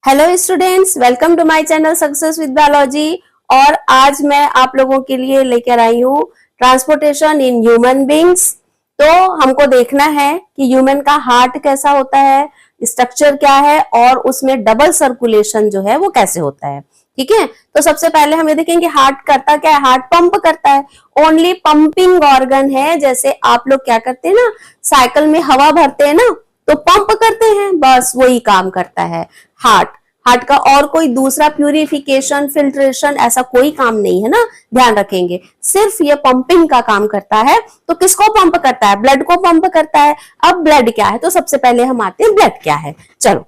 Hello students, welcome to my channel success with biology. और आज मैं आप लोगों के लिए लेकर आई हूँ ट्रांसपोर्टेशन इन ह्यूमन बींग्स। तो हमको देखना है कि ह्यूमन का हार्ट कैसा होता है, स्ट्रक्चर क्या है और उसमें डबल सर्कुलेशन जो है वो कैसे होता है। ठीक है, तो सबसे पहले हम ये देखेंगे हार्ट करता क्या है। हार्ट पंप करता है, ओनली पंपिंग ऑर्गन है। जैसे आप लोग क्या करते हैं ना, साइकिल में हवा भरते हैं ना, तो पंप करते हैं, बस वही काम करता है हार्ट। हार्ट का और कोई दूसरा प्यूरिफिकेशन, फिल्ट्रेशन ऐसा कोई काम नहीं है ना, ध्यान रखेंगे। सिर्फ ये पंपिंग का काम करता है। तो किसको पंप करता है? ब्लड को पंप करता है। अब ब्लड क्या है, तो सबसे पहले हम आते हैं ब्लड क्या है। चलो,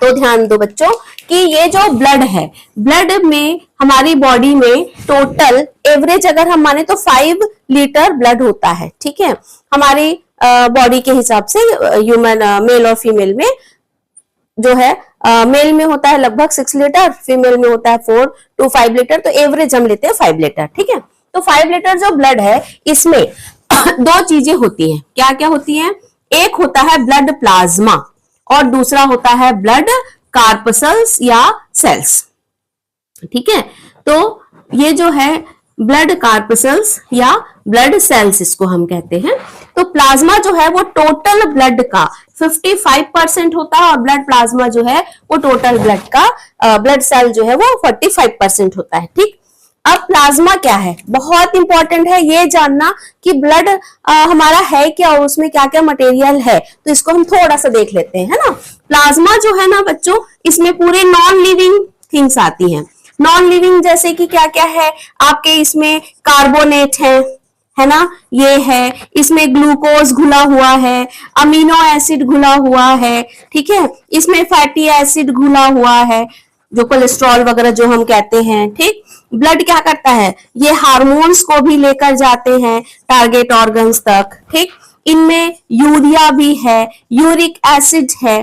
तो ध्यान दो बच्चों कि ये जो ब्लड है, ब्लड में हमारी बॉडी में टोटल एवरेज अगर हम माने तो 5 लीटर ब्लड होता है। ठीक है, हमारी बॉडी के हिसाब से ह्यूमन मेल और फीमेल में जो है, मेल में होता है लगभग 6 लीटर, फीमेल में होता है 4 to 5 लीटर। तो एवरेज हम लेते हैं 5 लीटर। ठीक है, तो 5 लीटर जो ब्लड है इसमें दो चीजें होती हैं। क्या क्या होती हैं? एक होता है ब्लड प्लाज्मा और दूसरा होता है ब्लड कार्पसल्स या सेल्स। ठीक है, तो ये जो है ब्लड कार्पसल्स या ब्लड सेल्स इसको हम कहते हैं। तो प्लाज्मा जो है वो टोटल ब्लड का 55% होता है और ब्लड प्लाज्मा जो है वो टोटल ब्लड का ब्लड सेल जो है वो 45% होता है। ठीक, अब प्लाज्मा क्या है, बहुत इंपॉर्टेंट है ये जानना कि ब्लड हमारा है क्या और उसमें क्या क्या मटेरियल है। तो इसको हम थोड़ा सा देख लेते हैं, है ना। प्लाज्मा जो है ना बच्चों, इसमें पूरे नॉन लिविंग थिंग्स आती हैं। नॉन लिविंग जैसे कि क्या क्या है आपके, इसमें कार्बोनेट है ना, ये है, इसमें ग्लूकोज घुला हुआ है, अमीनो एसिड घुला हुआ है। ठीक है, इसमें फैटी एसिड घुला हुआ है, जो कोलेस्ट्रॉल वगैरह जो हम कहते हैं। ठीक, ब्लड क्या करता है, ये हार्मोन्स को भी लेकर जाते हैं टारगेट ऑर्गन्स तक। ठीक, इनमें यूरिया भी है, यूरिक एसिड है।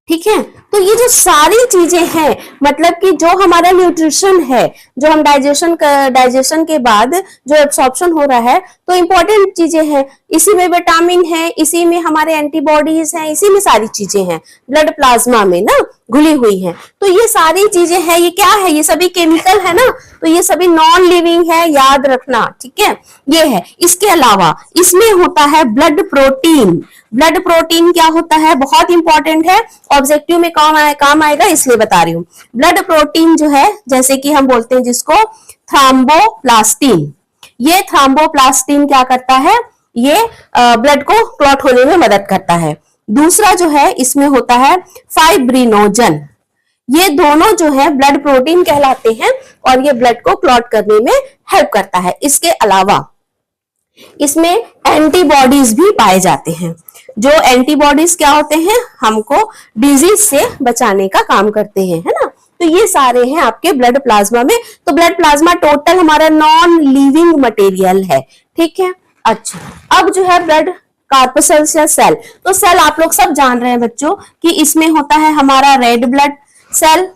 ठीक है, तो ये जो सारी चीजें हैं, मतलब कि जो हमारा न्यूट्रिशन है, जो हम डाइजेशन के बाद जो एब्सॉर्प्शन हो रहा है, तो इंपॉर्टेंट चीजें हैं। इसी में विटामिन है, इसी में हमारे एंटीबॉडीज हैं, इसी में सारी चीजें हैं ब्लड प्लाज्मा में ना घुली हुई हैं। तो ये सारी चीजें हैं, ये क्या है, ये सभी केमिकल है ना, तो ये सभी नॉन लिविंग है, याद रखना। ठीक है, ये है। इसके अलावा इसमें होता है ब्लड प्रोटीन। ब्लड प्रोटीन क्या होता है, बहुत इंपॉर्टेंट है, ऑब्जेक्टिव में काम आएगा इसलिए बता रही हूँ। ब्लड प्रोटीन जो है, जैसे कि हम बोलते हैं जिसको थ्रोम्बोप्लास्टिन, ये थ्रोम्बोप्लास्टिन क्या करता है, ये ब्लड को क्लॉट होने में मदद करता है। दूसरा जो है इसमें होता है फाइब्रिनोजन। ये दोनों जो है ब्लड प्रोटीन कहलाते हैं और ये ब्लड को क्लॉट करने में हेल्प करता है। इसके अलावा इसमें एंटीबॉडीज भी पाए जाते हैं। जो एंटीबॉडीज क्या होते हैं, हमको डिजीज से बचाने का काम करते हैं, है ना। तो ये सारे हैं आपके ब्लड प्लाज्मा में। तो ब्लड प्लाज्मा टोटल हमारा नॉन लिविंग मटेरियल है। ठीक है, अच्छा, अब जो है ब्लड कार्पसल्स या सेल, तो सेल आप लोग सब जान रहे हैं बच्चों कि इसमें होता है हमारा red blood cell,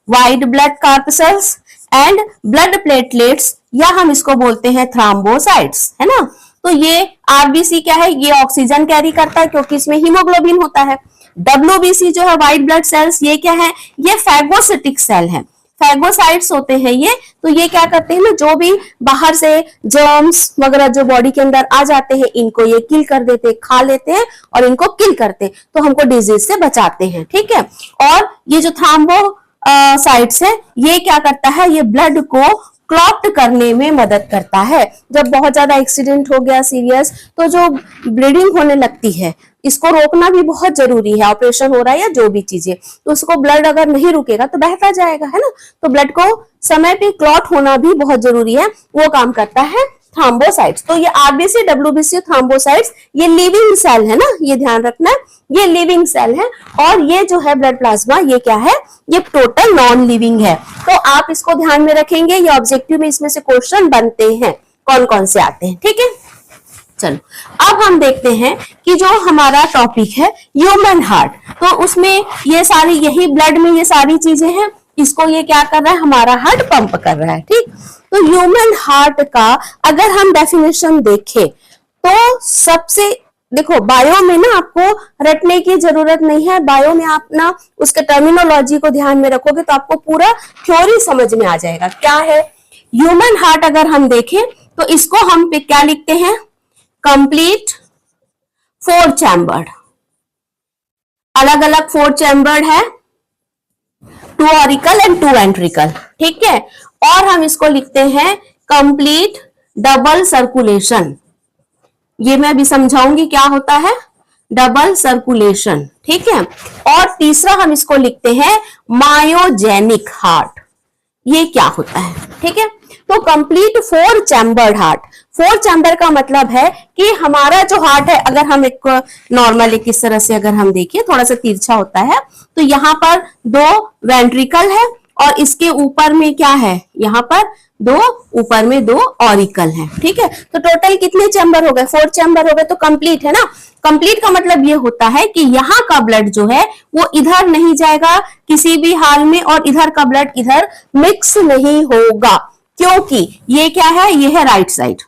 white blood corpuscles and blood platelets, या हम इसको बोलते हैं थ्रोम्बोसाइट्स, है ना। तो ये आरबीसी क्या है, ये ऑक्सीजन कैरी करता है क्योंकि इसमें हीमोग्लोबिन होता है। डब्ल्यूबीसी जो है व्हाइट ब्लड सेल्स, ये क्या है, ये फैगोसिटिक सेल है, फैगोसाइट्स होते हैं ये। तो ये क्या करते हैं ना, जो भी बाहर से जर्म्स वगैरह जो बॉडी के अंदर आ जाते हैं, इनको ये किल कर देते हैं, खा लेते हैं और इनको किल करते हैं, तो हमको डिजीज से बचाते हैं। ठीक है, और ये जो थ्रोम्बोसाइट्स है, ये क्या करता है, ये ब्लड को क्लॉट करने में मदद करता है। जब बहुत ज्यादा एक्सीडेंट हो गया सीरियस, तो जो ब्लीडिंग होने लगती है, इसको रोकना भी बहुत जरूरी है। ऑपरेशन हो रहा है या जो भी चीजें, तो उसको ब्लड अगर नहीं रुकेगा तो बहता जाएगा, है ना। तो ब्लड को समय पे क्लॉट होना भी बहुत जरूरी है, वो काम करता है थ्रोम्बोसाइट्स। तो ये आरबीसी, डब्ल्यूबीसी, थ्रोम्बोसाइट्स, ये लिविंग सेल है ना, ये ध्यान रखना है, ये लिविंग सेल है। और ये जो है ब्लड प्लाज्मा, ये क्या है, ये टोटल नॉन लिविंग है। तो आप इसको ध्यान में रखेंगे, ये ऑब्जेक्टिव में इसमें से क्वेश्चन बनते हैं, कौन कौन से आते हैं। ठीक है, चलो अब हम देखते हैं कि जो हमारा टॉपिक है ह्यूमन हार्ट, तो उसमें ये सारी, यही ब्लड में ये सारी चीजें हैं, इसको ये क्या कर रहा है, हमारा हार्ट पंप कर रहा है। ठीक, तो ह्यूमन हार्ट का अगर हम डेफिनेशन देखें तो सबसे देखो बायो में ना आपको रटने की जरूरत नहीं है, बायो में आप ना उसके टर्मिनोलॉजी को ध्यान में रखोगे तो आपको पूरा थ्योरी समझ में आ जाएगा। क्या है ह्यूमन हार्ट, अगर हम देखें तो इसको हम पे क्या लिखते हैं, कंप्लीट 4 चैम्बर्ड, अलग अलग 4 चैम्बर्ड है, 2 ऑरिकल एंड 2 वेंट्रिकल, ठीक है। और हम इसको लिखते हैं कंप्लीट डबल सर्कुलेशन, ये मैं अभी समझाऊंगी क्या होता है डबल सर्कुलेशन, ठीक है। और तीसरा हम इसको लिखते हैं मायोजेनिक हार्ट, ये क्या होता है, ठीक है। तो कंप्लीट 4 चैम्बर्ड हार्ट, 4 चैम्बर का मतलब है कि हमारा जो हार्ट है, अगर हम एक नॉर्मल एक इस तरह से अगर हम देखिए थोड़ा सा तिरछा होता है, तो यहाँ पर 2 वेंट्रिकल है और इसके ऊपर में क्या है, यहाँ पर 2 ऊपर में 2 ऑरिकल है, ठीक है। तो टोटल कितने चैम्बर हो गए, 4 चैम्बर हो गए, तो कंप्लीट है ना। कंप्लीट का मतलब ये होता है कि यहाँ का ब्लड जो है वो इधर नहीं जाएगा किसी भी हाल में, और इधर का ब्लड इधर मिक्स नहीं होगा, क्योंकि ये क्या है, ये है राइट साइड,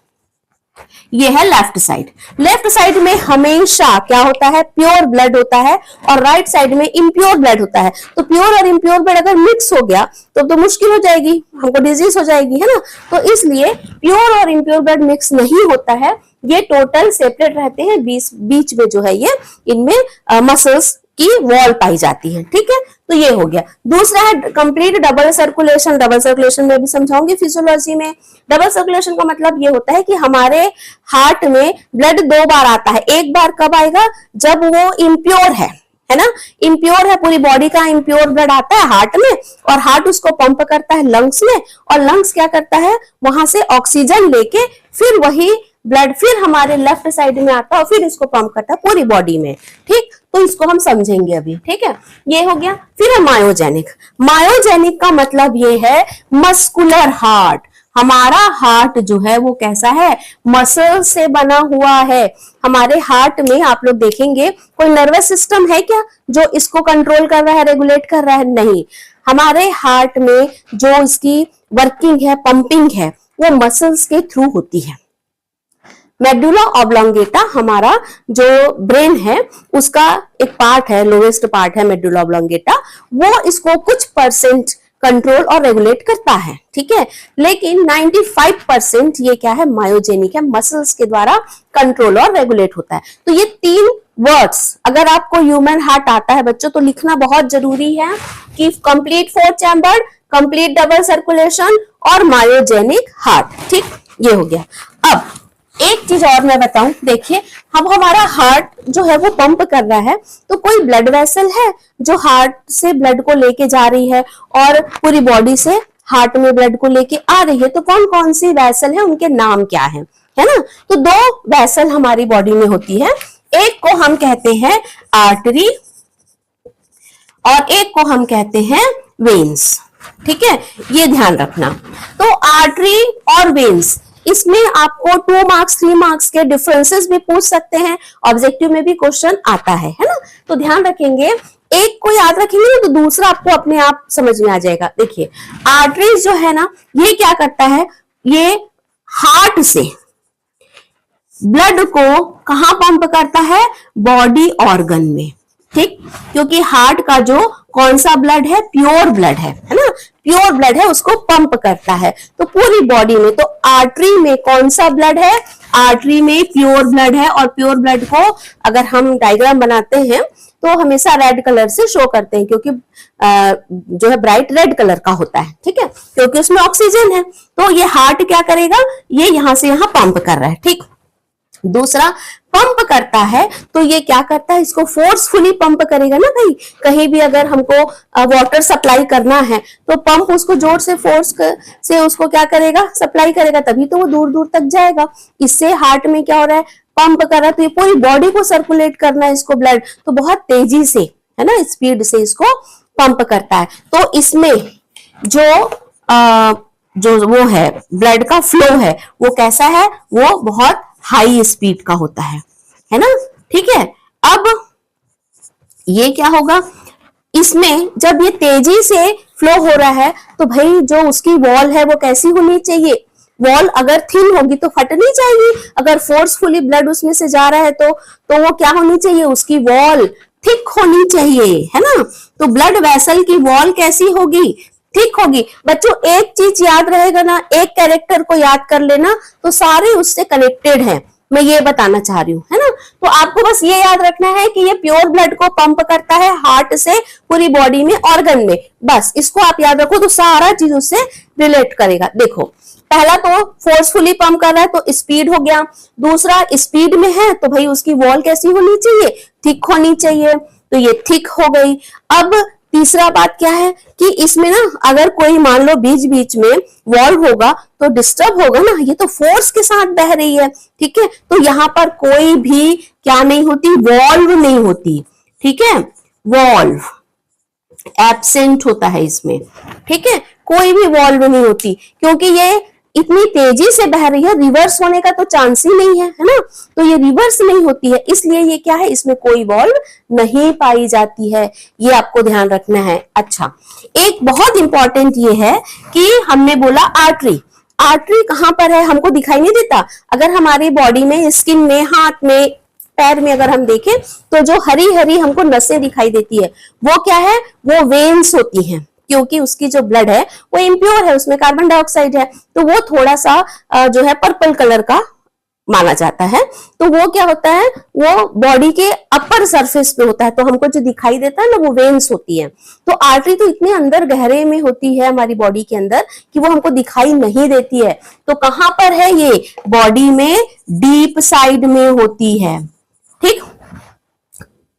ये है लेफ्ट साइड। लेफ्ट साइड में हमेशा क्या होता है, प्योर ब्लड होता है, और राइट साइड में इम्प्योर ब्लड होता है। तो प्योर और इम्प्योर ब्लड अगर मिक्स हो गया तो मुश्किल हो जाएगी, हमको डिजीज हो जाएगी, है ना। तो इसलिए प्योर और इम्प्योर ब्लड मिक्स नहीं होता है, ये टोटल सेपरेट रहते हैं। बीच में जो है ये इनमें मसल्स की वॉल पाई जाती है, ठीक है। तो ये हो गया। दूसरा है complete double circulation, double circulation में भी समझाऊंगी फिजियोलॉजी में। डबल सर्कुलेशन का मतलब ये होता है कि हमारे हार्ट में ब्लड 2 बार आता है। एक बार कब आएगा, जब वो इम्प्योर है ना, इम्प्योर है, पूरी बॉडी का इम्प्योर ब्लड आता है हार्ट में, और हार्ट उसको पंप करता है लंग्स में, और लंग्स क्या करता है, वहां से ऑक्सीजन लेके फिर वही ब्लड फिर हमारे लेफ्ट साइड में आता है और फिर इसको पंप करता है पूरी बॉडी में, ठीक। तो इसको हम समझेंगे अभी, ठीक है। ये हो गया। फिर है मायोजेनिक। मायोजेनिक का मतलब ये है मस्कुलर हार्ट। हमारा हार्ट जो है वो कैसा है, मसल से बना हुआ है। हमारे हार्ट में आप लोग देखेंगे कोई नर्वस सिस्टम है क्या जो इसको कंट्रोल कर रहा है, रेगुलेट कर रहा है, नहीं। हमारे हार्ट में जो इसकी वर्किंग है, पंपिंग है, वो मसल्स के थ्रू होती है। मेडुला ऑब्लोंगेटा हमारा जो ब्रेन है उसका एक पार्ट है, लोएस्ट पार्ट है मेडुला ऑब्लोंगेटा, वो इसको कुछ परसेंट कंट्रोल और रेगुलेट करता है, ठीक है। लेकिन 95% ये क्या है, मायोजेनिक है, मसल्स के द्वारा कंट्रोल और रेगुलेट होता है। तो ये 3 वर्ड्स अगर आपको ह्यूमन हार्ट आता है बच्चों तो लिखना बहुत जरूरी है कि complete 4 chamber, complete double circulation और मायोजेनिक हार्ट, ठीक। ये हो गया। अब एक चीज और मैं बताऊं, देखिए अब हमारा हार्ट जो है वो पंप कर रहा है, तो कोई ब्लड वेसल है जो हार्ट से ब्लड को लेके जा रही है और पूरी बॉडी से हार्ट में ब्लड को लेके आ रही है। तो कौन कौन सी वेसल है, उनके नाम क्या है ना। तो 2 वेसल हमारी बॉडी में होती है, एक को हम कहते हैं आर्टरी और एक को हम कहते हैं वेन्स, ठीक है। ये ध्यान रखना। तो आर्टरी और वेन्स, इसमें आपको 2 मार्क्स 3 मार्क्स के डिफरेंसेस भी पूछ सकते हैं, ऑब्जेक्टिव में भी क्वेश्चन आता है ना। तो ध्यान रखेंगे, एक को याद रखेंगे ना तो दूसरा आपको अपने आप समझ में आ जाएगा। देखिए आर्टरीज जो है ना, ये क्या करता है, ये हार्ट से ब्लड को कहां पंप करता है, बॉडी ऑर्गन में, ठीक। क्योंकि हार्ट का जो कौन सा ब्लड है, प्योर ब्लड है ना, प्योर ब्लड है, उसको पंप करता है तो पूरी बॉडी में। तो आर्टरी में कौन सा ब्लड है, आर्टरी में प्योर ब्लड है, और प्योर ब्लड को अगर हम डायग्राम बनाते हैं तो हमेशा रेड कलर से शो करते हैं, क्योंकि जो है ब्राइट रेड कलर का होता है, ठीक है, क्योंकि उसमें ऑक्सीजन है। तो ये हार्ट क्या करेगा, ये यहां से यहां पंप कर रहा है, ठीक। दूसरा पंप करता है तो ये क्या करता है, इसको फोर्सफुली पंप करेगा ना भाई। कहीं भी अगर हमको वाटर सप्लाई करना है तो पंप उसको जोर से फोर्स से उसको क्या करेगा, सप्लाई करेगा, तभी तो वो दूर दूर तक जाएगा। इससे हार्ट में क्या हो रहा है, पंप कर रहा है, तो ये पूरी बॉडी को सर्कुलेट करना है इसको ब्लड, तो बहुत तेजी से है ना, स्पीड से इसको पंप करता है। तो इसमें जो वो है ब्लड का फ्लो है वो कैसा है, वो बहुत हाई स्पीड का होता है ना, ठीक है। अब ये क्या होगा, इसमें जब ये तेजी से फ्लो हो रहा है तो भाई जो उसकी वॉल है वो कैसी होनी चाहिए, वॉल अगर थिन होगी तो फट नहीं जाएगी, अगर फोर्सफुली ब्लड उसमें से जा रहा है तो वो क्या होनी चाहिए, उसकी वॉल थिक होनी चाहिए, है ना। तो ब्लड वेसल की वॉल कैसी होगी, थिक होगी। बच्चों एक चीज याद रहेगा ना, एक कैरेक्टर को याद कर लेना तो सारे उससे कनेक्टेड हैं, मैं ये बताना चाह रही हूँ, है ना। तो आपको बस ये याद रखना है कि ये प्योर ब्लड को पंप करता है हार्ट से पूरी बॉडी में, ऑर्गन में, बस इसको आप याद रखो तो सारा चीज उससे रिलेट करेगा। देखो पहला तो फोर्सफुली पंप कर रहा है तो स्पीड हो गया, दूसरा स्पीड में है तो भाई उसकी वॉल कैसी होनी चाहिए, थिक होनी चाहिए, तो ये थिक हो गई। अब तीसरा बात क्या है कि इसमें ना अगर कोई मान लो बीच बीच में वॉल होगा तो डिस्टर्ब होगा ना, ये तो फोर्स के साथ बह रही है, ठीक है। तो यहाँ पर कोई भी क्या नहीं होती, वॉल्व नहीं होती, ठीक है, वॉल्व एब्सेंट होता है इसमें, ठीक है, कोई भी वॉल्व नहीं होती क्योंकि ये इतनी तेजी से बह रही है, रिवर्स होने का तो चांस ही नहीं है, है ना। तो ये रिवर्स नहीं होती है, इसलिए ये क्या है, इसमें कोई वॉल्व नहीं पाई जाती है, ये आपको ध्यान रखना है। अच्छा, एक बहुत इंपॉर्टेंट ये है कि हमने बोला आर्टरी, आर्टरी कहां पर है, हमको दिखाई नहीं देता। अगर हमारी बॉडी में, स्किन में, हाथ में, पैर में अगर हम देखें तो जो हरी हरी हमको नसें दिखाई देती है वो क्या है, वो वेन्स होती हैं, क्योंकि उसकी जो ब्लड है वो इम्प्योर है, उसमें कार्बन डाइऑक्साइड है, तो वो थोड़ा सा जो है पर्पल कलर का माना जाता है। तो वो क्या होता है, वो बॉडी के अपर सरफेस पे होता है, तो हमको जो दिखाई देता है ना वो वेन्स होती है। तो आर्टरी तो इतने अंदर गहरे में होती है हमारी बॉडी के अंदर कि वो हमको दिखाई नहीं देती है। तो कहां पर है ये, बॉडी में डीप साइड में होती है, ठीक।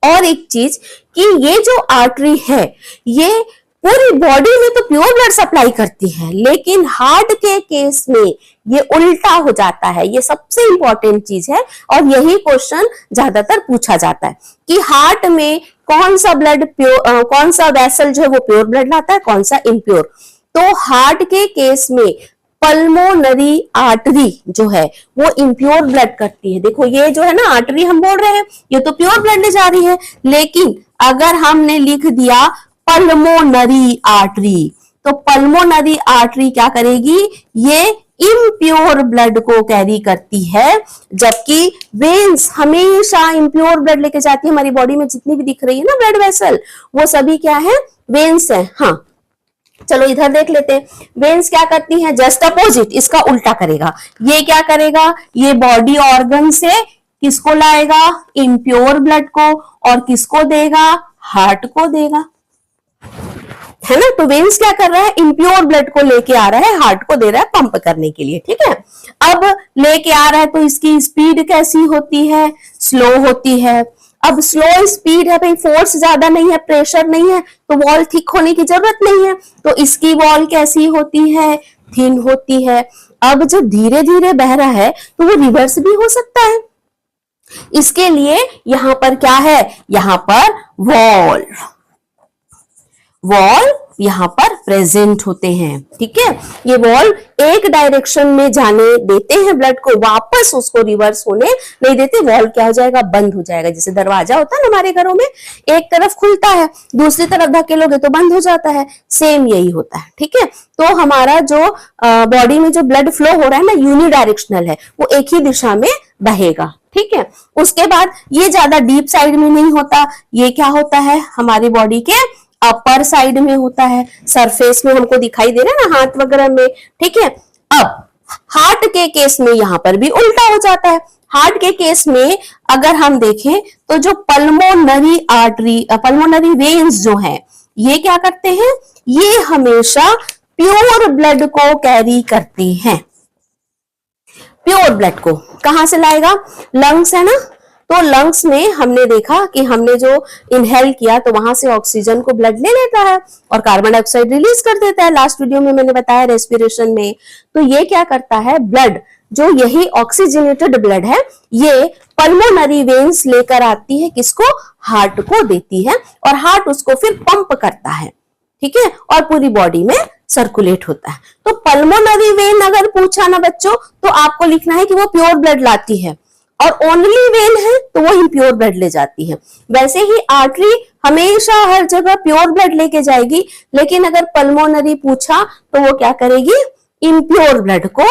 और एक चीज कि ये जो आर्टरी है ये पूरी बॉडी में तो प्योर ब्लड सप्लाई करती है, लेकिन हार्ट के केस में ये उल्टा हो जाता है, ये सबसे इंपॉर्टेंट चीज है और यही क्वेश्चन ज्यादातर पूछा जाता है कि हार्ट में कौन सा ब्लड प्योर, कौन सा वेसल जो है वो प्योर ब्लड लाता है, कौन सा इम्प्योर। तो हार्ट के केस में पल्मोनरी आर्टरी जो है वो इम्प्योर ब्लड करती है। देखो ये जो है ना आर्टरी हम बोल रहे हैं ये तो प्योर ब्लड ले जा रही है, लेकिन अगर हमने लिख दिया पल्मोनरी आर्टरी तो पल्मोनरी आर्टरी क्या करेगी, ये इम्प्योर ब्लड को कैरी करती है, जबकि वेन्स हमेशा इम्प्योर ब्लड लेके जाती है। हमारी बॉडी में जितनी भी दिख रही है ना ब्लड वेसल वो सभी क्या है, वेन्स है। हाँ चलो इधर देख लेते हैं, वेन्स क्या करती हैं, जस्ट अपोजिट, इसका उल्टा करेगा। ये क्या करेगा, ये बॉडी ऑर्गन से किसको लाएगा, इम्प्योर ब्लड को, और किसको देगा, हार्ट को देगा, है ना। तो वेन्स क्या कर रहा है, इम्प्योर ब्लड को लेके आ रहा है, हार्ट को दे रहा है पंप करने के लिए, ठीक है। अब लेके आ रहा है तो इसकी स्पीड कैसी होती है, स्लो होती है। अब स्लो स्पीड है भाई, फोर्स ज्यादा नहीं है, प्रेशर नहीं है, तो वॉल थिक होने की जरूरत नहीं है, तो इसकी वॉल कैसी होती है, थिन होती है। अब जो धीरे धीरे बह रहा है तो वो रिवर्स भी हो सकता है, इसके लिए यहां पर क्या है, यहां पर वॉल्व, वॉल्व यहां पर प्रेजेंट होते हैं, ठीक है। ये वॉल्व एक डायरेक्शन में जाने देते हैं ब्लड को, वापस उसको रिवर्स होने नहीं देते। वॉल्व क्या हो जाएगा, बंद हो जाएगा। जैसे दरवाजा होता है ना हमारे घरों में, एक तरफ खुलता है दूसरी तरफ धकेलोगे तो बंद हो जाता है, सेम यही होता है, ठीक है। तो हमारा जो बॉडी में जो ब्लड फ्लो हो रहा है ना यूनिडायरेक्शनल है, वो एक ही दिशा में बहेगा, ठीक है। उसके बाद ये ज्यादा डीप साइड में नहीं होता, ये क्या होता है हमारी बॉडी के अपर साइड में होता है, सरफेस में हमको दिखाई दे रहा है ना हाथ वगैरह में, ठीक है। अब हार्ट के केस में यहां पर भी उल्टा हो जाता है। हार्ट के केस में अगर हम देखें तो जो पल्मोनरी आर्टरी, पल्मोनरी वेन्स जो है ये क्या करते हैं, ये हमेशा प्योर ब्लड को कैरी करते हैं। प्योर ब्लड को कहां से लाएगा, लंग्स है ना, तो लंग्स में हमने देखा कि हमने जो इनहेल किया तो वहां से ऑक्सीजन को ब्लड ले लेता है और कार्बन डाइऑक्साइड रिलीज कर देता है। लास्ट वीडियो में मैंने बताया रेस्पिरेशन में। तो ये क्या करता है, ब्लड जो यही ऑक्सीजनेटेड ब्लड है ये पल्मोनरी वेन्स लेकर आती है, किसको, हार्ट को देती है, और हार्ट उसको फिर पंप करता है, ठीक है, और पूरी बॉडी में सर्कुलेट होता है। तो पल्मोनरी वेन अगर पूछा ना बच्चों तो आपको लिखना है कि वो प्योर ब्लड लाती है, और ओनली वेन है तो वो इम्प्योर ब्लड ले जाती है। वैसे ही आर्टरी हमेशा हर जगह प्योर ब्लड लेके जाएगी, लेकिन अगर पल्मोनरी पूछा तो वो क्या करेगी, इम्प्योर ब्लड को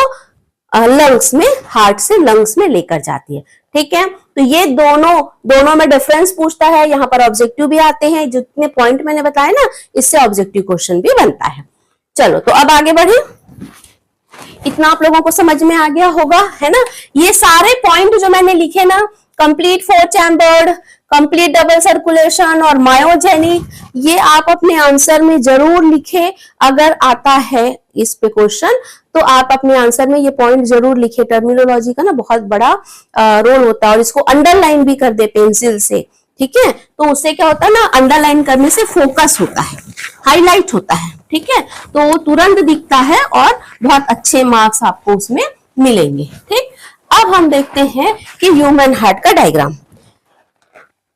लंग्स में, हार्ट से लंग्स में लेकर जाती है। ठीक है, तो ये दोनों में डिफरेंस पूछता है। यहाँ पर ऑब्जेक्टिव भी आते हैं, जितने पॉइंट मैंने बताया ना, इससे ऑब्जेक्टिव क्वेश्चन भी बनता है। चलो तो अब आगे बढ़े। इतना आप लोगों को समझ में आ गया होगा, है ना। ये सारे पॉइंट जो मैंने लिखे ना, complete 4 chambered, complete double circulation और मायोजेनिक, ये आप अपने आंसर में जरूर लिखे। अगर आता है इस पे क्वेश्चन तो आप अपने आंसर में ये पॉइंट जरूर लिखे। टर्मिनोलॉजी का ना बहुत बड़ा रोल होता है, और इसको अंडरलाइन भी कर दे पेंसिल से। ठीक है, तो उससे क्या होता है ना, अंडरलाइन करने से फोकस होता है, हाईलाइट होता है। ठीक है, तो वो तुरंत दिखता है और बहुत अच्छे मार्क्स आपको उसमें मिलेंगे। ठीक, अब हम देखते हैं कि ह्यूमन हार्ट का डायग्राम।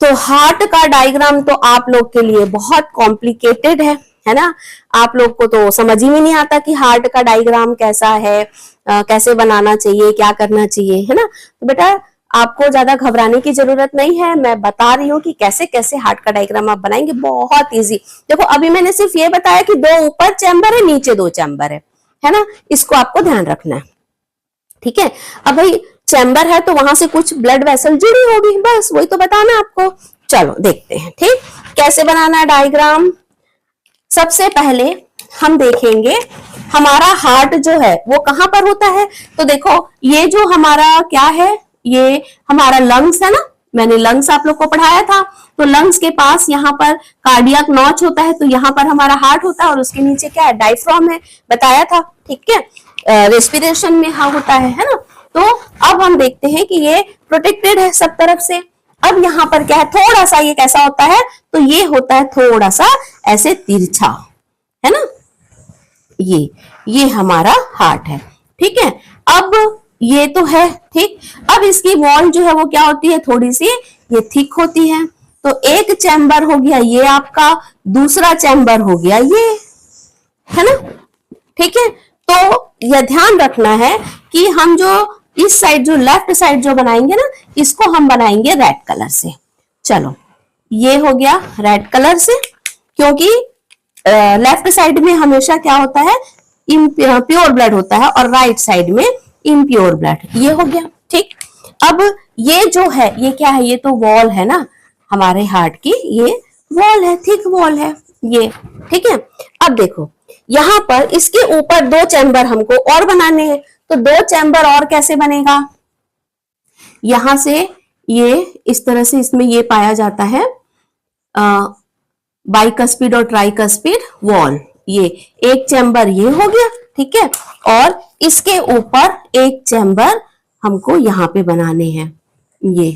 तो हार्ट का डायग्राम तो आप लोग के लिए बहुत कॉम्प्लिकेटेड है ना। आप लोग को तो समझ ही में नहीं आता कि हार्ट का डायग्राम कैसा है, कैसे बनाना चाहिए, क्या करना चाहिए, है ना। तो बेटा आपको ज्यादा घबराने की जरूरत नहीं है, मैं बता रही हूँ कि कैसे कैसे हार्ट का डायग्राम आप बनाएंगे, बहुत इजी। देखो अभी मैंने सिर्फ ये बताया कि 2 ऊपर चैम्बर है, नीचे 2 चैम्बर है ना, इसको आपको ध्यान रखना है। ठीक है, अब भाई चैम्बर है तो वहां से कुछ ब्लड वेसल जुड़ी होगी, बस वही तो बताना आपको। चलो देखते हैं, ठीक, कैसे बनाना है डायग्राम। सबसे पहले हम देखेंगे हमारा हार्ट जो है वो कहां पर होता है। तो देखो ये जो हमारा क्या है, ये हमारा लंग्स है ना, मैंने लंग्स आप लोग को पढ़ाया था। तो लंग्स के पास यहाँ पर कार्डियक नॉच होता है, तो यहाँ पर हमारा हार्ट होता है, और उसके नीचे क्या है, डायफ्राम है, बताया था। ठीक है, रेस्पिरेशन में हाँ होता है ना। तो अब हम देखते हैं कि ये प्रोटेक्टेड है सब तरफ से। अब यहाँ पर क्या है, थोड़ा सा ये कैसा होता है, तो ये होता है थोड़ा सा ऐसे तिरछा, है ना। ये हमारा हार्ट है। ठीक है, अब ये तो है, ठीक। अब इसकी वॉल जो है वो क्या होती है, थोड़ी सी ये थिक होती है। तो एक चैम्बर हो गया ये आपका, दूसरा चैम्बर हो गया ये, है ना। ठीक है, तो यह ध्यान रखना है कि हम जो इस साइड, जो लेफ्ट साइड जो बनाएंगे ना, इसको हम बनाएंगे रेड कलर से। चलो ये हो गया रेड कलर से, क्योंकि लेफ्ट साइड में हमेशा क्या होता है, प्योर ब्लड होता है, और राइट साइड में इम्प्योर ब्लड। ये हो गया, ठीक। अब ये जो है ये क्या है, ये तो वॉल है ना हमारे हार्ट की, ये वॉल है, थिक वॉल है ये। ठीक है, अब देखो यहां पर इसके ऊपर 2 चैम्बर हमको और बनाने हैं। तो 2 चैम्बर और कैसे बनेगा, यहां से ये इस तरह से इसमें ये पाया जाता है बाइकस्पिड और ट्राइकस्पिड वॉल। ये एक चैम्बर ये हो गया, ठीक है, और इसके ऊपर एक चैम्बर हमको यहाँ पे बनाने हैं, ये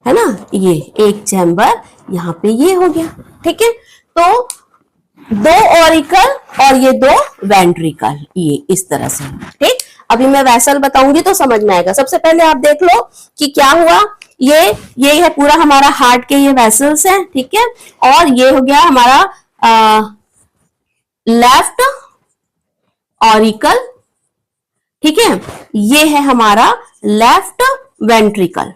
है ना, ये एक चैम्बर यहाँ पे ये हो गया। ठीक है, तो 2 ऑरिकल और ये 2 वेंट्रिकल, ये इस तरह से। ठीक, अभी मैं वेसल बताऊंगी तो समझ में आएगा। सबसे पहले आप देख लो कि क्या हुआ, ये है पूरा हमारा हार्ट के ये वेसल्स हैं। ठीक है, और ये हो गया हमारा लेफ्ट ऑरिकल। ठीक है, ये है हमारा लेफ्ट वेंट्रिकल।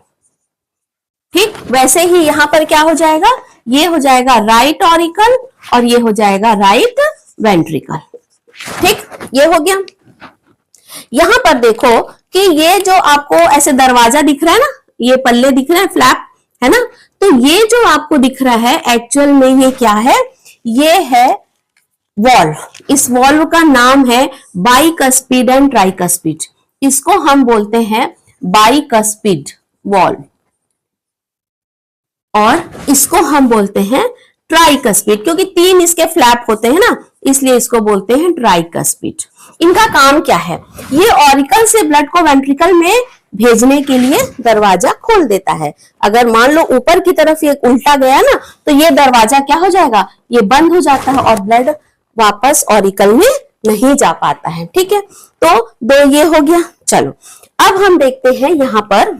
ठीक, वैसे ही यहां पर क्या हो जाएगा, ये हो जाएगा राइट ऑरिकल और ये हो जाएगा राइट वेंट्रिकल। ठीक, ये हो गया। यहां पर देखो कि ये जो आपको ऐसे दरवाजा दिख रहा है ना, ये पल्ले दिख रहे हैं, फ्लैप है ना, तो ये जो आपको दिख रहा है एक्चुअल में ये क्या है, ये है वॉल्व। इस वॉल्व का नाम है बाइकस्पिड एंड ट्राइकस्पिड। इसको हम बोलते हैं बाइकस्पिड वॉल्व, और इसको हम बोलते हैं ट्राइकस्पिड, क्योंकि 3 इसके फ्लैप होते हैं ना, इसलिए इसको बोलते हैं ट्राइकस्पिड। इनका काम क्या है, ये ऑरिकल से ब्लड को वेंट्रिकल में भेजने के लिए दरवाजा खोल देता है। अगर मान लो ऊपर की तरफ ये उल्टा गया ना, तो ये दरवाजा क्या हो जाएगा, ये बंद हो जाता है और ब्लड वापस ऑरिकल में नहीं जा पाता है। ठीक है, तो 2 ये हो गया। चलो अब हम देखते हैं यहां पर,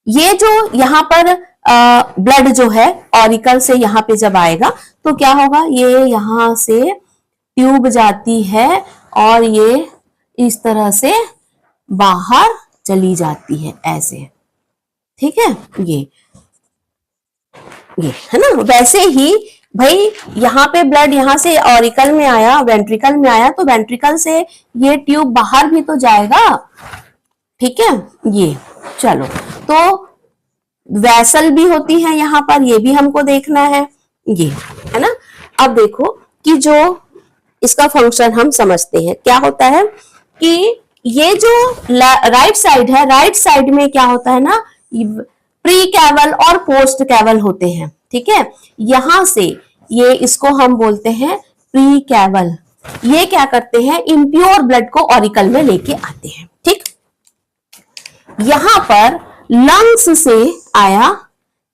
ये जो यहां पर ब्लड जो है ऑरिकल से यहाँ पे जब आएगा तो क्या होगा, ये यहाँ से ट्यूब जाती है और ये इस तरह से बाहर चली जाती है ऐसे। ठीक है, ये ये है ना। वैसे ही भाई यहाँ पे ब्लड यहाँ से ऑरिकल में आया, वेंट्रिकल में आया, तो वेंट्रिकल से ये ट्यूब बाहर भी तो जाएगा, ठीक है। ये चलो, तो वैसल भी होती है यहाँ पर, ये भी हमको देखना है, ये है ना। अब देखो कि जो इसका फंक्शन हम समझते हैं क्या होता है कि ये जो राइट साइड है, राइट साइड में क्या होता है ना, प्री कैवल और पोस्ट कैवल होते हैं, ठीक है। यहां से ये इसको हम बोलते हैं प्री कैवल। ये क्या करते हैं, इम्प्योर ब्लड को ऑरिकल में लेके आते हैं, ठीक। यहां पर लंग्स से आया,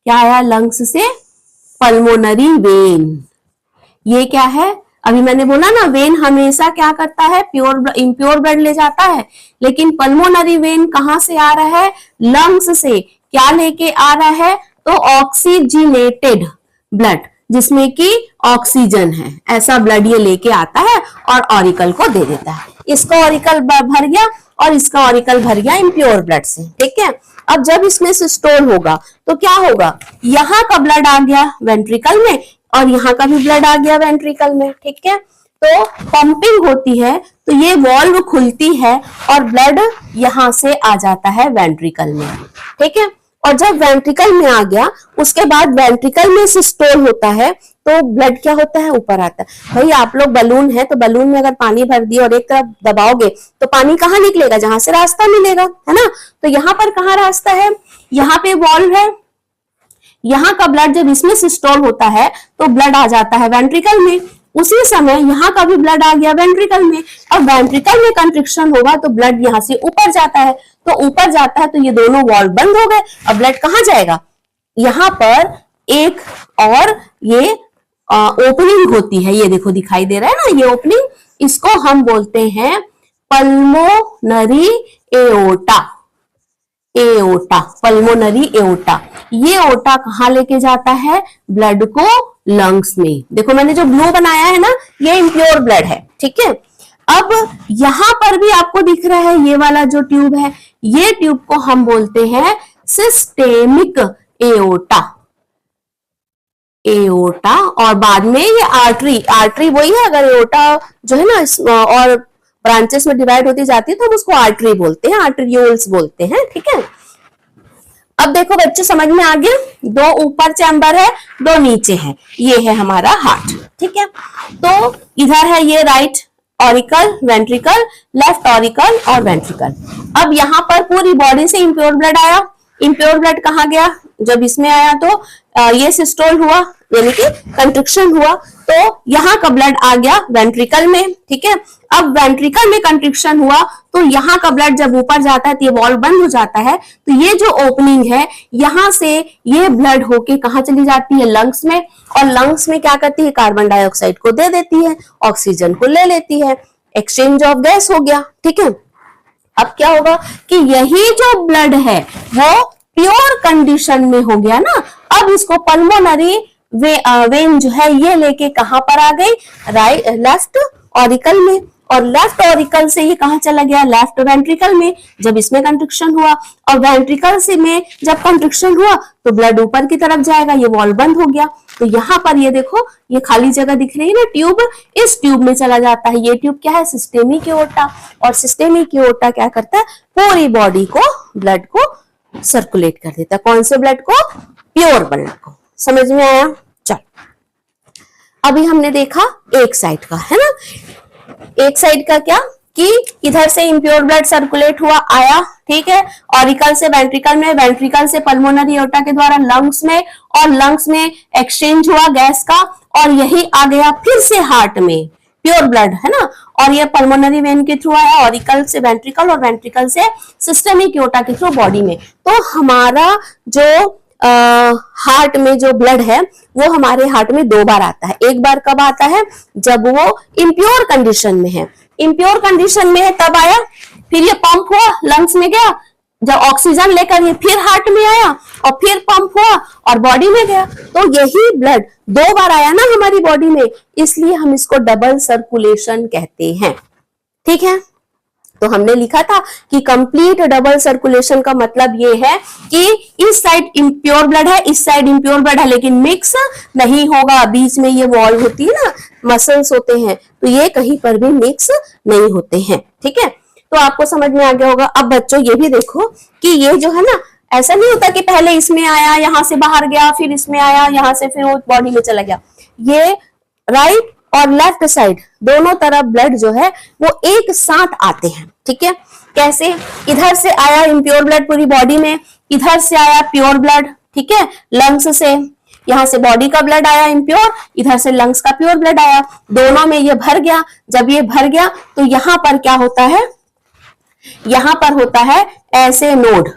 क्या आया लंग्स से, पल्मोनरी वेन। ये क्या है, अभी मैंने बोला ना वेन हमेशा क्या करता है, प्योर इम्प्योर ब्लड ले जाता है, लेकिन पल्मोनरी वेन कहां से आ रहा है, लंग्स से। क्या लेके आ रहा है, तो ऑक्सीजनेटेड ब्लड, जिसमें कि ऑक्सीजन है, ऐसा ब्लड ये लेके आता है और ऑरिकल को दे देता है। इसका ऑरिकल भर गया और इसका ऑरिकल भर गया इम्प्योर ब्लड से, ठीक है। अब जब इसमें से स्टोर होगा तो क्या होगा, यहाँ का ब्लड आ गया वेंट्रिकल में और यहाँ का भी ब्लड आ गया वेंट्रिकल में, ठीक है। तो पंपिंग होती है तो ये वॉल्व खुलती है और ब्लड यहां से आ जाता है वेंट्रिकल में, ठीक है। और जब वेंट्रिकल में आ गया उसके बाद वेंट्रिकल में से स्टोर होता है तो ब्लड क्या होता है, ऊपर आता है। भाई आप लोग बलून है तो बलून में अगर पानी भर दिया और एक तरफ दबाओगे तो पानी कहाँ निकलेगा, जहां से रास्ता मिलेगा, है ना। तो यहाँ पर कहाँ रास्ता है, यहाँ पे वॉल्व है, यहाँ का ब्लड जब इसमें से स्टोर होता है तो ब्लड आ जाता है वेंट्रिकल में। उसी समय यहाँ का भी ब्लड आ गया वेंट्रिकल में। अब वेंट्रिकल में कंट्रिक्शन होगा तो ब्लड यहाँ से ऊपर जाता है, तो ऊपर जाता है तो ये दोनों वॉल्व बंद हो गए। अब ब्लड कहाँ जाएगा, यहाँ पर एक और ये ओपनिंग होती है, ये देखो दिखाई दे रहा है ना, ये ओपनिंग, इसको हम बोलते हैं pulmonary aorta. Aorta, pulmonary aorta. ये ओटा कहाँ लेके जाता है, ब्लड को लंग्स में। देखो मैंने जो ब्लू बनाया है ना, ये इम्प्योर ब्लड है, ठीक है। अब यहां पर भी आपको दिख रहा है ये वाला जो ट्यूब है, ये ट्यूब को हम बोलते हैं सिस्टेमिक एओर्टा। एओर्टा, और बाद में ये आर्टरी, आर्टरी वही है, अगर एओर्टा जो है ना और ब्रांचेस में डिवाइड होती जाती है तो हम उसको आर्टरी बोलते हैं, आर्टरियोल्स बोलते हैं, ठीक है। अब देखो बच्चे समझ में आ गया, दो ऊपर चैम्बर है, दो नीचे है, ये है हमारा हार्ट, ठीक है। तो इधर है ये right auricle, ventricle, left auricle और वेंट्रिकल। अब यहाँ पर पूरी बॉडी से इम्प्योर ब्लड आया। इम्प्योर ब्लड कहाँ गया, जब इसमें आया तो ये सिस्टोल हुआ, यानी कि कंट्रिक्शन हुआ, तो यहाँ का ब्लड आ गया वेंट्रिकल में, ठीक है। अब वेंट्रिकल में कंट्रिक्शन हुआ तो यहाँ का ब्लड जब ऊपर जाता है तो ये वॉल्व बंद हो जाता है, तो ये जो ओपनिंग है यहाँ से ये ब्लड होके कहाँ चली जाती है, लंग्स में। और लंग्स में क्या करती है, कार्बन डाइऑक्साइड को दे देती है, ऑक्सीजन को ले लेती है, एक्सचेंज ऑफ गैस हो गया, ठीक है। अब क्या होगा कि यही जो ब्लड है वो प्योर कंडीशन में हो गया ना। अब इसको पल्मोनरी वेन जो है ये लेके कहां पर आ गई, राइट लेफ्ट ऑरिकल में, और लेफ्ट ऑरिकल से ये कहां चला गया, लेफ्ट वेंट्रिकल में, जब इसमें कंट्रिक्शन हुआ। और वेंट्रिकल से में जब कंट्रिक्शन हुआ तो ब्लड ऊपर की तरफ जाएगा, ये वॉल्व बंद हो गया। तो यहाँ पर ये देखो ये खाली जगह दिख रही है ना ट्यूब, इस ट्यूब में चला जाता है। ये ट्यूब क्या है, सिस्टेमिक एओर्टा। और सिस्टेमिक एओर्टा क्या करता है, पूरी बॉडी को ब्लड को सर्कुलेट कर देता है। कौन से ब्लड को, प्योर ब्लड को। समझ में आया, चल अभी हमने देखा एक साइड का, है ना। एक साइड का क्या कि इधर से इम्प्योर ब्लड सर्कुलेट हुआ आया, ठीक है, ऑरिकल से वेंट्रिकल में, वेंट्रिकल से पल्मोनरी एओर्टा के द्वारा लंग्स में, और लंग्स में एक्सचेंज हुआ गैस का, और यही आ गया फिर से हार्ट में प्योर ब्लड, है ना। और ये पल्मोनरी वेन के थ्रू आया, ऑरिकल से वेंट्रिकल और वेंट्रिकल से सिस्टेमिक एओर्टा के थ्रू बॉडी में। तो हमारा जो हार्ट में जो ब्लड है वो हमारे हार्ट में दो बार आता है। एक बार कब आता है, जब वो इम्प्योर कंडीशन में है, इम्प्योर कंडीशन में है तब आया, फिर ये पंप हुआ लंग्स में गया, जब ऑक्सीजन लेकर ये फिर हार्ट में आया और फिर पंप हुआ और बॉडी में गया। तो यही ब्लड दो बार आया ना हमारी बॉडी में, इसलिए हम इसको डबल सर्कुलेशन कहते हैं, ठीक है। तो हमने लिखा था कि कंप्लीट डबल सर्कुलेशन का मतलब ये है कि इस साइड इम्प्योर ब्लड है, इस साइड इम्प्योर ब्लड है, लेकिन मिक्स नहीं होगा। बीच में ये वॉल होती है ना, मसल्स होते हैं, तो ये कहीं पर भी मिक्स नहीं होते हैं। ठीक है, तो आपको समझ में आ गया होगा। अब बच्चों ये भी देखो कि ये जो है ना, ऐसा नहीं होता कि पहले इसमें आया, यहां से बाहर गया, फिर इसमें आया, यहां से फिर वो बॉडी में चला गया। ये राइट और लेफ्ट साइड दोनों तरफ ब्लड जो है वो एक साथ आते हैं। ठीक है, कैसे? इधर से आया इम्प्योर ब्लड पूरी बॉडी में, इधर से आया प्योर ब्लड। ठीक है, लंग्स से, यहां से बॉडी का ब्लड आया इम्प्योर, इधर से लंग्स का प्योर ब्लड आया, दोनों में ये भर गया। जब ये भर गया तो यहां पर क्या होता है, यहां पर होता है ऐसे नोड,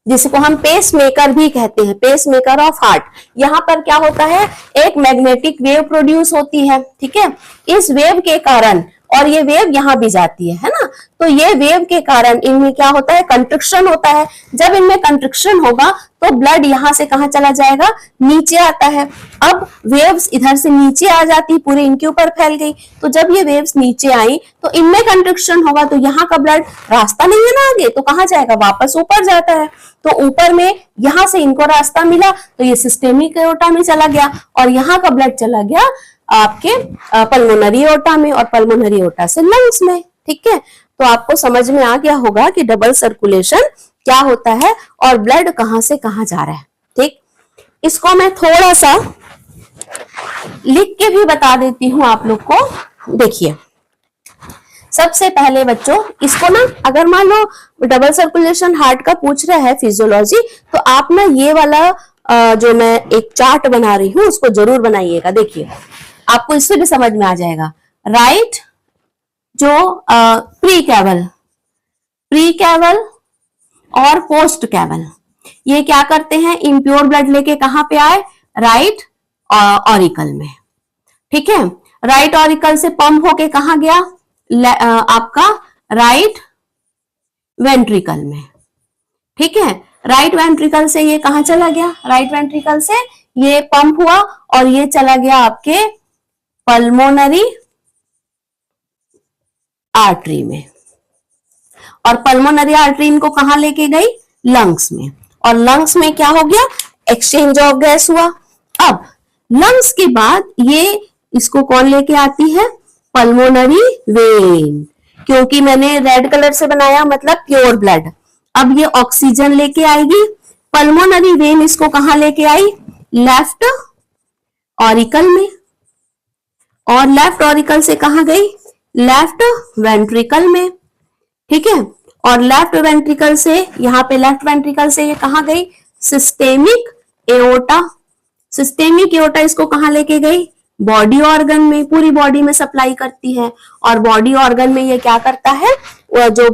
जिसको हम पेस मेकर भी कहते हैं, पेस मेकर ऑफ हार्ट। यहां पर क्या होता है, एक मैग्नेटिक वेव प्रोड्यूस होती है। ठीक है, इस वेव के कारण, और ये वेव यहां भी जाती है ना, तो ये वेव के कारण इनमें क्या होता है, कंट्रिक्शन होता है। जब इनमें कंट्रिक्शन होगा तो ब्लड यहां से कहां चला जाएगा, नीचे आता है। अब वेव्स इधर से नीचे आ जाती, पूरे इनके ऊपर फैल गई। तो जब ये वेव्स नीचे आई तो इनमें कंट्रिक्शन होगा, तो यहाँ का ब्लड रास्ता नहीं है ना आगे, तो कहां जाएगा, वापस ऊपर जाता है। तो ऊपर में यहां से इनको रास्ता मिला तो ये सिस्टेमिक एओर्टा में चला गया, और यहाँ का ब्लड चला गया आपके पल्मोनरी एओर्टा में, और पल्मोनरी एओर्टा से लंग्स में। ठीक है, तो आपको समझ में आ गया होगा कि डबल सर्कुलेशन क्या होता है और ब्लड कहां से कहां जा रहा है। ठीक, इसको मैं थोड़ा सा लिख के भी बता देती हूं आप लोग को। देखिए, सबसे पहले बच्चों इसको ना, अगर मान लो डबल सर्कुलेशन हार्ट का पूछ रहा है फिजियोलॉजी, तो आप ना ये वाला जो मैं एक चार्ट बना रही हूं उसको जरूर बनाइएगा। देखिए, आपको इससे भी समझ में आ जाएगा। राइट, जो प्री कैवल और पोस्ट कैवल, ये क्या करते हैं, इम्प्योर ब्लड लेके कहां पे आए, राइट ऑरिकल में। ठीक है, राइट ऑरिकल से पंप होके कहां गया, आपका राइट वेंट्रिकल में। ठीक है, राइट वेंट्रिकल से ये कहां चला गया, राइट वेंट्रिकल से ये पंप हुआ और ये चला गया आपके पल्मोनरी आर्टरी में, और पल्मोनरी आर्टरी इनको कहां लेके गई, लंग्स में, और लंग्स में क्या हो गया, एक्सचेंज ऑफ गैस हुआ। अब लंग्स के बाद ये इसको कौन लेके आती है, पल्मोनरी वेन, क्योंकि मैंने रेड कलर से बनाया मतलब प्योर ब्लड। अब ये ऑक्सीजन लेके आएगी, पल्मोनरी वेन इसको कहां लेके आई, लेफ्ट ऑरिकल में, और लेफ्ट ऑरिकल से कहां गई, लेफ्ट वेंट्रिकल में। ठीक है, और लेफ्ट वेंट्रिकल से, यहाँ पे लेफ्ट वेंट्रिकल से ये कहां गई, सिस्टेमिक एओर्टा। सिस्टेमिक एओर्टा इसको कहां लेके गई, बॉडी ऑर्गन में, पूरी बॉडी में सप्लाई करती है। और बॉडी ऑर्गन में ये क्या करता है, जो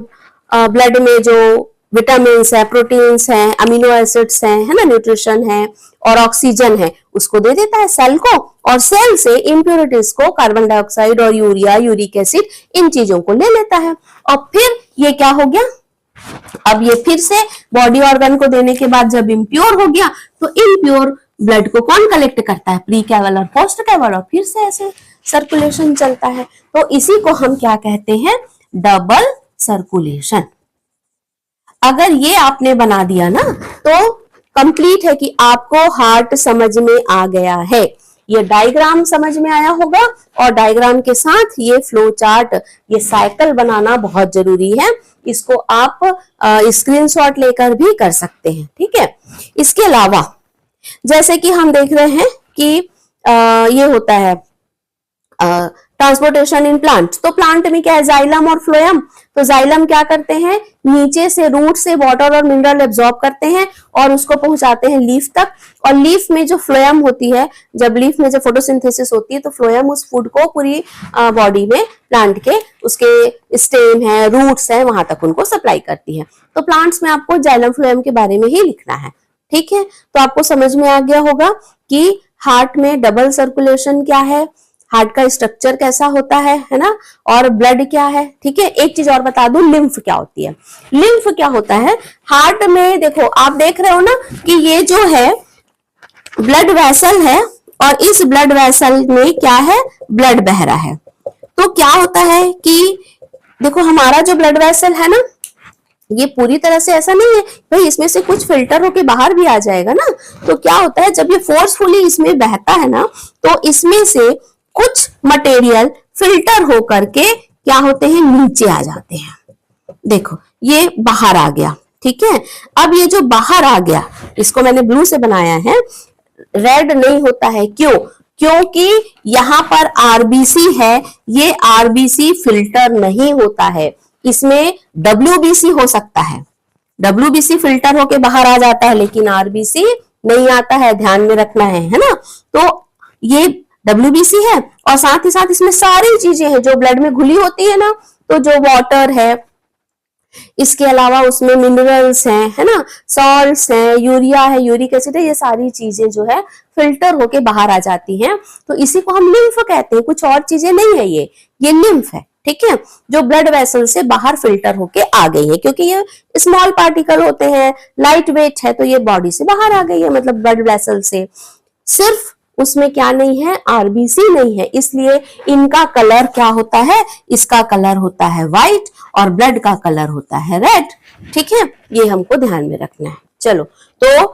ब्लड में जो विटामिन्स है, प्रोटीन्स हैं, अमीनो एसिड्स हैं, है ना, न्यूट्रिशन है और ऑक्सीजन है, उसको दे देता है सेल को, और सेल से इम्प्योरिटीज को, कार्बन डाइऑक्साइड और यूरिया, यूरिक एसिड, इन चीजों को ले लेता है। और फिर ये क्या हो गया, अब ये फिर से बॉडी ऑर्गन को देने के बाद जब इम्प्योर हो गया तो इम्प्योर ब्लड को कौन कलेक्ट करता है, प्री कैवल और पोस्ट कैवल, और फिर से ऐसे सर्कुलेशन चलता है। तो इसी को हम क्या कहते हैं, डबल सर्कुलेशन। अगर ये आपने बना दिया ना तो कंप्लीट है कि आपको हार्ट समझ में आ गया है। ये डायग्राम समझ में आया होगा, और डायग्राम के साथ ये फ्लो चार्ट, ये साइकिल बनाना बहुत जरूरी है। इसको आप स्क्रीनशॉट लेकर भी कर सकते हैं। ठीक है, इसके अलावा जैसे कि हम देख रहे हैं कि ये होता है ट्रांसपोर्टेशन इन प्लांट। तो प्लांट में क्या है, जाइलम और फ्लोएम। तो जाइलम क्या करते हैं, नीचे से रूट से वाटर और मिनरल एब्जॉर्ब करते हैं और उसको पहुंचाते हैं लीफ तक। और लीफ में जो फ्लोएम होती है, जब लीफ में जब फोटोसिंथेसिस होती है तो फ्लोएम उस फूड को पूरी बॉडी में, प्लांट के उसके स्टेम है, रूट्स है, वहां तक उनको सप्लाई करती है। तो प्लांट्स में आपको जाइलम फ्लोएम के बारे में ही लिखना है। ठीक है, तो आपको समझ में आ गया होगा कि हार्ट में डबल सर्कुलेशन क्या है, हार्ट का स्ट्रक्चर कैसा होता है ना, और ब्लड क्या है। ठीक है, एक चीज और बता दूं, लिम्फ क्या होती है। लिम्फ क्या होता है, हार्ट में देखो, आप देख रहे हो ना कि ये जो है ब्लड वेसल है, और इस ब्लड वेसल में क्या है, ब्लड बह रहा है। तो क्या होता है कि देखो हमारा जो ब्लड वेसल है ना, ये पूरी तरह से ऐसा नहीं है भाई, इसमें से कुछ फिल्टर होके बाहर भी आ जाएगा ना। तो क्या होता है, जब ये फोर्सफुली इसमें बहता है ना, तो इसमें से कुछ मटेरियल फिल्टर हो करके क्या होते हैं, नीचे आ जाते हैं। देखो ये बाहर आ गया, ठीक है। अब ये जो बाहर आ गया, इसको मैंने ब्लू से बनाया है, रेड नहीं होता है, क्यों? क्योंकि यहाँ पर आरबीसी है, ये आरबीसी फिल्टर नहीं होता है, इसमें डब्ल्यूबीसी हो सकता है, डब्ल्यूबीसी फिल्टर होके बाहर आ जाता है, लेकिन आरबीसी नहीं आता है, ध्यान में रखना है ना। तो ये डब्ल्यूबीसी है, और साथ ही साथ इसमें सारी चीजें हैं जो ब्लड में घुली होती है ना, तो जो वाटर है, इसके अलावा उसमें मिनरल्स हैं, है ना, सॉल्ट्स हैं, यूरिया है, यूरिक एसिड है, ये सारी चीजें जो है फिल्टर होके बाहर आ जाती हैं। तो इसी को हम लिम्फ कहते हैं, कुछ और चीजें नहीं है, ये लिम्फ है, ठीक है, जो ब्लड वेसल से बाहर फिल्टर होके आ गई है, क्योंकि ये स्मॉल पार्टिकल होते हैं, लाइट वेट है, तो ये बॉडी से बाहर आ गई है, मतलब ब्लड वेसल से। सिर्फ उसमें क्या नहीं है, आरबीसी नहीं है, इसलिए इनका कलर क्या होता है, इसका कलर होता है व्हाइट और ब्लड का कलर होता है रेड, ठीक है, ये हमको ध्यान में रखना है। चलो, तो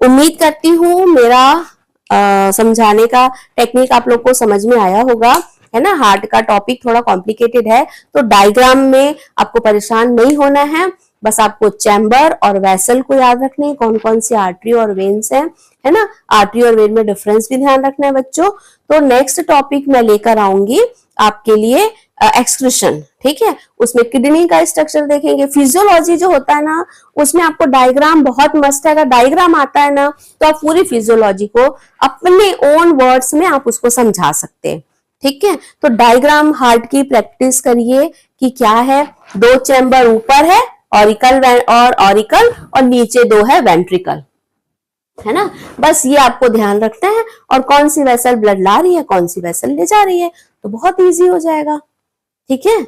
उम्मीद करती हूँ मेरा समझाने का टेक्निक आप लोग को समझ में आया होगा, है ना। हार्ट का टॉपिक थोड़ा कॉम्प्लिकेटेड है, तो डायग्राम में आपको परेशान नहीं होना है, बस आपको चैम्बर और वेसल को याद रखने, कौन कौन सी आर्टरी और वेन्स है ना, आर्टरी और वेन में डिफरेंस भी ध्यान रखना है बच्चों। तो नेक्स्ट टॉपिक मैं लेकर आऊंगी आपके लिए एक्सक्रीशन, ठीक है, उसमें किडनी का स्ट्रक्चर देखेंगे, फिजियोलॉजी जो होता है ना, उसमें आपको डायग्राम बहुत मस्त है, अगर डायग्राम आता है ना, तो आप पूरी फिजियोलॉजी को अपने ओन वर्ड्स में आप उसको समझा सकते हैं, ठीक है। तो डायग्राम हार्ट की प्रैक्टिस करिए कि क्या है, 2 चैम्बर ऊपर है, ऑरिकल और नीचे 2 है वेंट्रिकल, है ना। बस ये आपको ध्यान रखना है, और कौन सी वेसल ब्लड ला रही है, कौन सी वेसल ले जा रही है, तो बहुत इजी हो जाएगा, ठीक है।